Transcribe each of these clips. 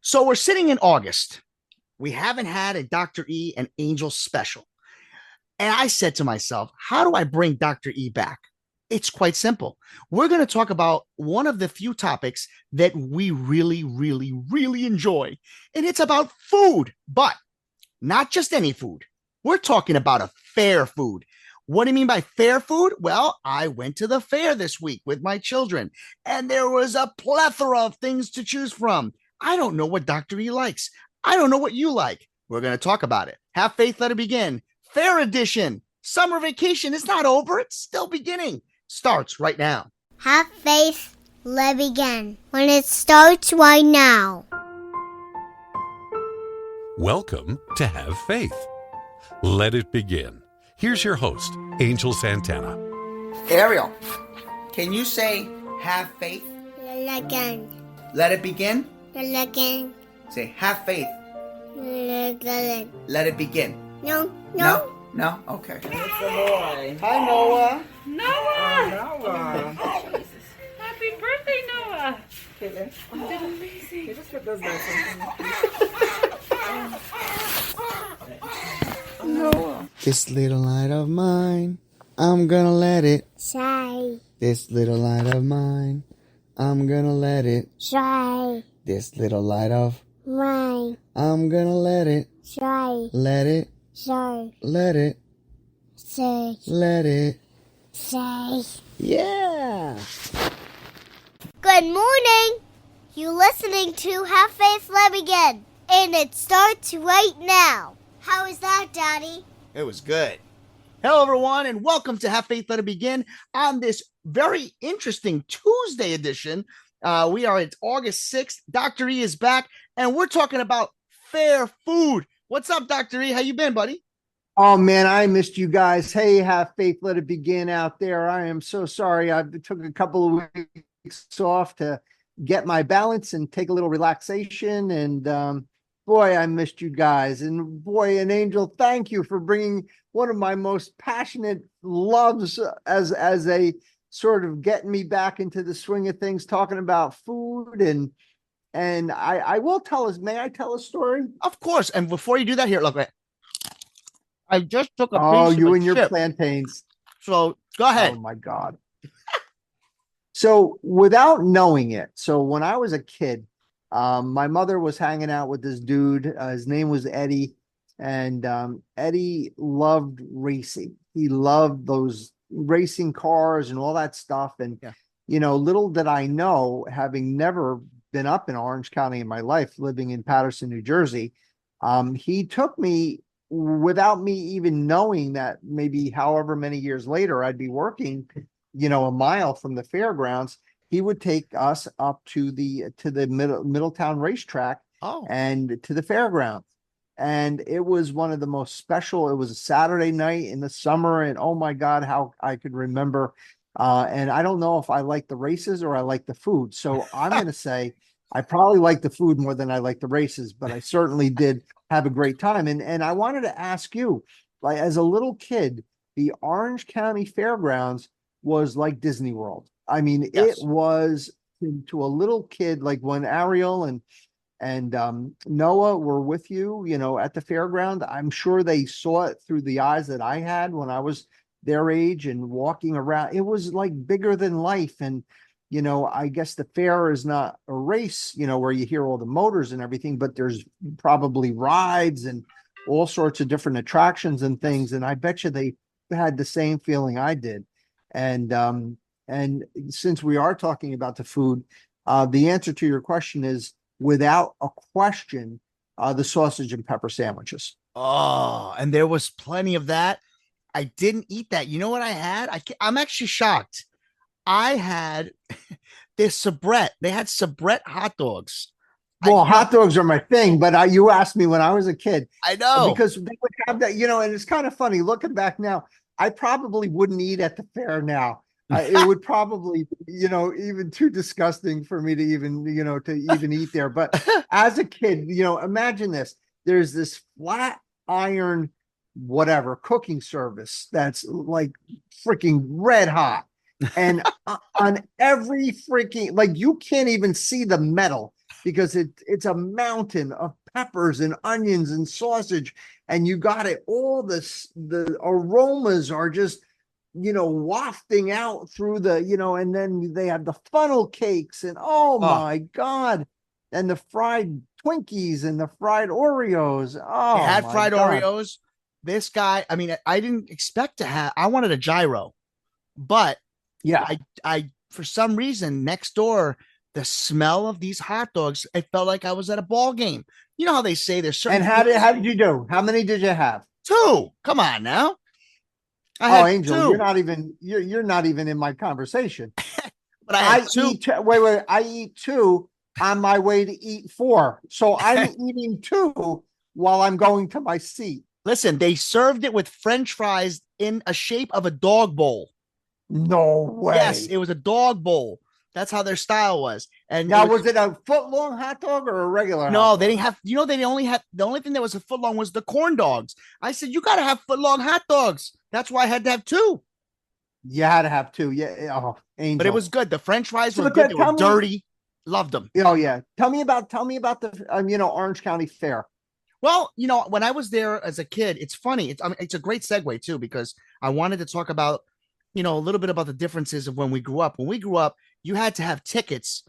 So we're sitting in August. We haven't had a Dr. E and Angel special. And I said to myself, how do I bring Dr. E back? It's quite simple. We're going to talk about one of the few topics that we really, really, really enjoy. And it's about food, but not just any food. We're talking about a fair food. What do you mean by fair food? Well, I went to the fair this week with my children, and there was a plethora of things to choose from. I don't know what Dr. E likes. I don't know what you like. We're going to talk about it. Have faith, let it begin. Fair edition. Summer vacation is not over. It's still beginning. Starts right now. Have faith, let it begin. When it starts right now. Welcome to Have Faith. Let it begin. Here's your host, Angel Santana. Ariel, can you say have faith? Let it begin. Let it begin? Let it begin. Say have faith. Let it. Let it begin. No. No? Okay. It's the boy. Hi, Noah. Noah! Noah. Jesus. Happy birthday, Noah! Caitlin, You did amazing. you just put those back in. Noah. This little light of mine, I'm gonna let it. Shy. This little light of mine, I'm gonna let it. Shy. This little light of Mine. I'm gonna let it. Shy. Let it. Shy. Let it. Say. Let it. Say. Yeah. Good morning. You listening to Have Faith, Let It Begin. And it starts right now. How is that, Daddy? It was good. Hello, everyone, and welcome to Have Faith, Let It Begin on this very interesting Tuesday edition. It's August 6th. Dr. E is back, and we're talking about fair food. What's up, Dr. E? How you been, buddy? Oh man, I missed you guys. Hey, have faith, let it begin out there. I am so sorry. I took a couple of weeks off to get my balance and take a little relaxation. And boy, I missed you guys. And boy, and Angel, thank you for bringing one of my most passionate loves as a sort of getting me back into the swing of things, talking about food. And I will tell us. May I tell a story? Of course. And before you do that, here, look, I just took a Oh, piece you of a and your chip. plantains. So go ahead. Oh my God. So without knowing it, so when I was a kid, my mother was hanging out with this dude. His name was Eddie, and Eddie loved racing. He loved those racing cars and all that stuff. And Yeah. little did I know, having never been up in Orange County in my life, living in Paterson, New Jersey, he took me without me even knowing that maybe however many years later I'd be working, a mile from the fairgrounds. He would take us up to the Middletown racetrack Oh, and to the fairgrounds. And it was one of the most special. It was a Saturday night in the summer, and oh my God, how I could remember. And I don't know if I like the races or I like the food. So I'm going to say I probably like the food more than I like the races, but I certainly did have a great time. And I wanted to ask you, like as a little kid, the Orange County Fairgrounds was like Disney World. I mean, Yes. it was to a little kid, like when Ariel and Noah were with you, at the fairground. I'm sure they saw it through the eyes that I had when I was their age and walking around. It was like bigger than life. And I guess the fair is not a race, where you hear all the motors and everything, but there's probably rides and all sorts of different attractions and things. And I bet you they had the same feeling I did. And since we are talking about the food, the answer to your question is without a question, the sausage and pepper sandwiches. Oh, and there was plenty of that. I didn't eat that. You know what I had? I'm actually shocked. I had this Sabrett. They had Sabrett hot dogs. Well, hot dogs are my thing, but you asked me when I was a kid. I know. Because they would have that, and it's kind of funny looking back now. I probably wouldn't eat at the fair now. It would probably, even too disgusting for me to even, to even eat there. But as a kid, imagine this. There's this flat iron, whatever, cooking service that's like freaking red hot. And on every freaking, like you can't even see the metal. because it's a mountain of peppers and onions and sausage, and you got it all this the aromas are just wafting out through and then they have the funnel cakes and oh Oh, my God, and the fried Twinkies and the fried Oreos. they Oh had my fried God. Oreos. This guy, I mean, I didn't expect to have. I wanted a gyro, but Yeah. I for some reason next door, the smell of these hot dogs, I felt like I was at a ball game. You know how they say there's certain And foods. how did you do? How many did you have? Two. Come on now. I Oh, had Angel, two, you're not even in my conversation. but I had I two. eat wait, I eat two on my way to eat four. So I'm eating two while I'm going to my seat. Listen, they served it with French fries in a shape of a dog bowl. No Yes, way. it was a dog bowl. That's how their style was. And it Now, was was it a foot long hot dog or a regular hot no, they dog? didn't have, they only had, the only thing that was a foot long was the corn dogs. I said, you got to have foot long hot dogs. That's why I had to have two, You had to have two. Yeah. Oh, but it Angel. was good. The French fries were So good. They were tell me. dirty. Loved them. Oh yeah. Tell me about the Orange County Fair. Well, when I was there as a kid, it's funny. It's a great segue too, because I wanted to talk about, a little bit about the differences of when we grew up. When we grew up, you had to have tickets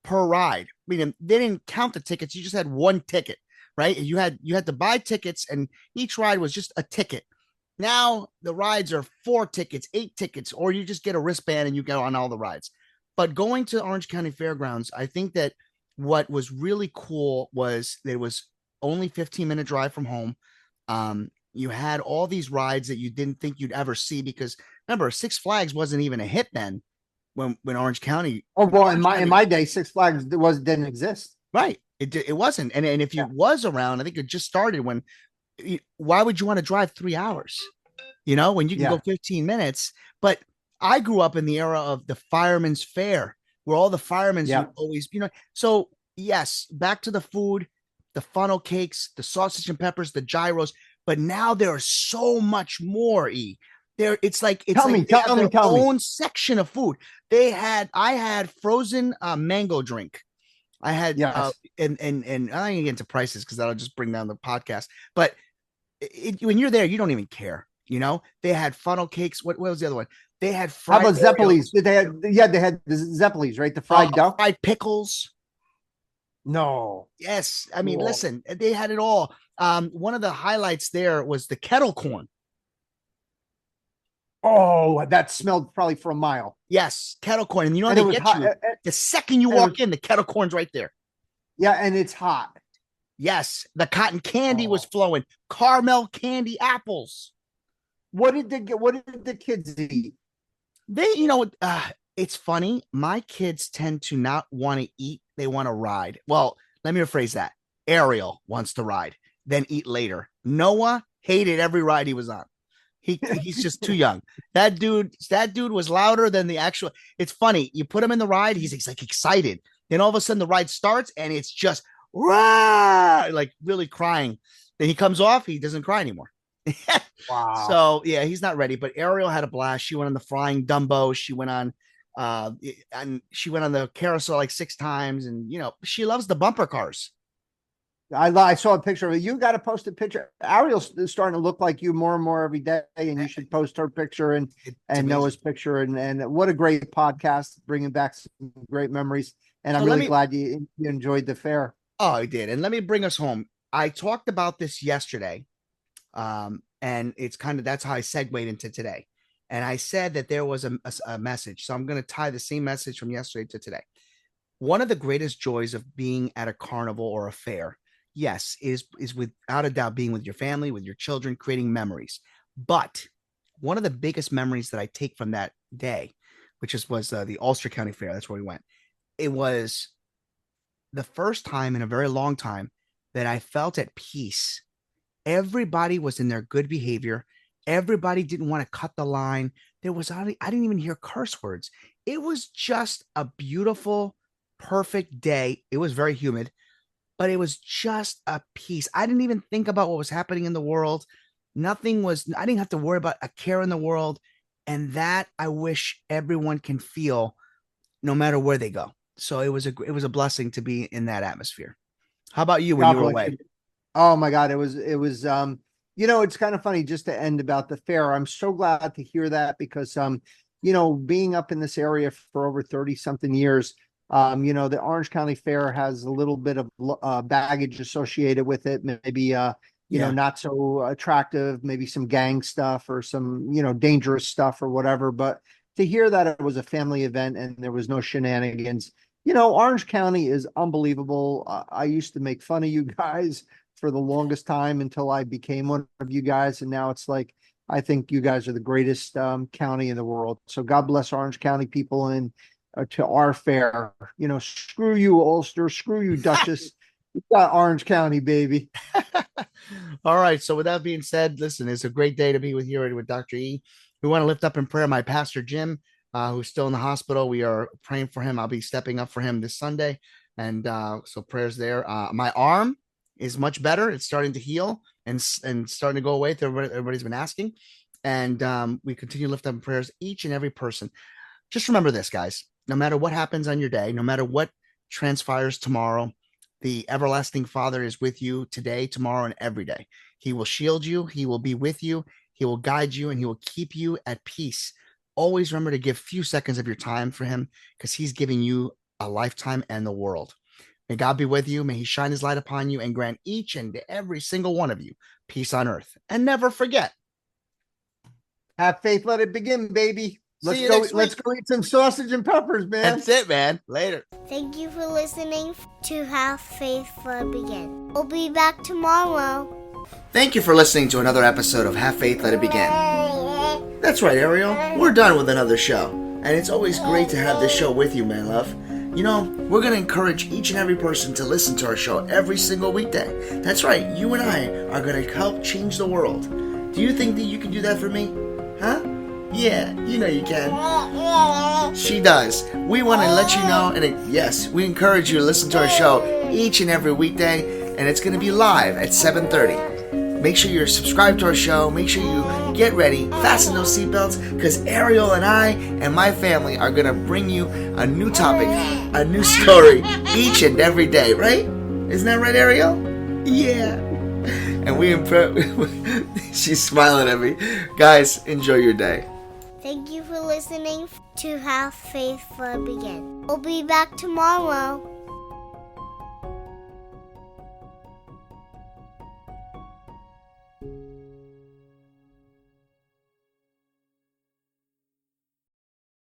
per ride. I mean, they didn't count the tickets. You just had one ticket, right? You had to buy tickets, and each ride was just a ticket. Now the rides are 4 tickets, 8 tickets, or you just get a wristband and you go on all the rides. But going to Orange County Fairgrounds, I think that what was really cool was there was only 15-minute drive from home. You had all these rides that you didn't think you'd ever see because remember, Six Flags wasn't even a hit then when Orange County. Oh well, in Orange my in County my day, Six Flags didn't exist. Right. It wasn't. And if you Yeah. was around, I think it just started when why would you want to drive 3 hours? When you can go Yeah. 15 minutes. But I grew up in the era of the fireman's fair, where all the firemen Yeah. would always, so yes, back to the food, the funnel cakes, the sausage and peppers, the gyros. But now there is so much more, E. There, it's Tell like me, they tell have me, their tell me. own section of food. I had frozen mango drink. I had Yes. and I ain't get into prices because that'll just bring down the podcast. But when you're there, you don't even care. They had funnel cakes. What was the other one? They had How fried about Zeppelis? Oreos, Did they have? Yeah, they had the Zeppelis, right? The fried duck. fried pickles. No. Yes, I mean, Cool. listen, they had it all. One of the highlights there was the kettle corn. Oh, that smelled probably for a mile, Yes, kettle corn, and and it they was get hot. you the second you And it was walk in. The kettle corn's right there. yeah, and it's hot. Yes, the cotton candy was Oh, flowing. Caramel candy apples. what did the kids eat? They, it's funny. My kids tend to not want to eat. They want to ride. Well, let me rephrase that. Ariel wants to ride, then eat later. Noah hated every ride he was on. He's just too young. That dude was louder than the actual. It's funny. You put him in the ride, he's like excited. Then all of a sudden the ride starts and it's just rah, like really crying. Then he comes off, he doesn't cry anymore. Wow. So yeah, he's not ready. But Ariel had a blast. She went on the flying Dumbo. She went on and she went on the carousel like 6 times, and she loves the bumper cars. I saw a picture of it. You got to post a picture. Ariel's starting to look like you more and more every day, and you should post her picture It's and amazing. Noah's picture. And what a great podcast, bringing back some great memories. And I'm So let really me glad you enjoyed the fair. Oh, I did. And let me bring us home. I talked about this yesterday. And it's that's how I segued into today. And I said that there was a message. So I'm going to tie the same message from yesterday to today. One of the greatest joys of being at a carnival or a fair, yes, is without a doubt being with your family, with your children, creating memories. But one of the biggest memories that I take from that day, was the Ulster County Fair. That's where we went. It was the first time in a very long time that I felt at peace. Everybody was in their good behavior. Everybody didn't want to cut the line. I didn't even hear curse words. It was just a beautiful, perfect day. It was very humid, but it was just a peace. I didn't even think about what was happening in the world. I didn't have to worry about a care in the world. And that I wish everyone can feel no matter where they go. So it was a blessing to be in that atmosphere. How about you when God you were bless away? you. Oh my God, it's kind of funny just to end about the fair. I'm so glad to hear that because being up in this area for over 30 something years, the Orange County Fair has a little bit of baggage associated with it, maybe Yeah. not so attractive, maybe some gang stuff or some, dangerous stuff or whatever. But to hear that it was a family event and there was no shenanigans, Orange County is unbelievable. I used to make fun of you guys for the longest time until I became one of you guys. And now it's like, I think you guys are the greatest county in the world. So God bless Orange County people and to our fair. Screw you, Ulster. Screw you, Duchess. We got Orange County, baby. All right. So with that being said, listen, it's a great day to be with you and with Dr. E. We want to lift up in prayer my pastor Jim, who's still in the hospital. We are praying for him. I'll be stepping up for him this Sunday, and so prayers there. My arm is much better. It's starting to heal and starting to go away. Everybody's been asking, and we continue to lift up in prayers each and every person. Just remember this, guys. No matter what happens on your day, no matter what transpires tomorrow, the everlasting Father is with you today, tomorrow, and every day. He will shield you, He will be with you, He will guide you, and He will keep you at peace. Always remember to give few seconds of your time for Him because He's giving you a lifetime and the world. May God be with you. May He shine His light upon you and grant each and every single one of you peace on earth. And never forget, Have faith, let it begin, baby. See you next week. Let's go eat some sausage and peppers, man. That's it, man. Later. Thank you for listening to Have Faith Let It Begin. We'll be back tomorrow. Thank you for listening to another episode of Have Faith, Let It Begin. That's right, Ariel. We're done with another show. And it's always great to have this show with you, my love. We're going to encourage each and every person to listen to our show every single weekday. That's right, you and I are going to help change the world. Do you think that you can do that for me? Huh? Yeah, you can. She does. We want to let you know, and yes, we encourage you to listen to our show each and every weekday, and it's going to be live at 7:30. Make sure you're subscribed to our show. Make sure you get ready, fasten those seatbelts, because Ariel and I and my family are going to bring you a new topic, a new story each and every day, right? Isn't that right, Ariel? Yeah. And she's smiling at me. Guys, enjoy your day. Thank you for listening to Have Faith Let It Begin. We'll be back tomorrow.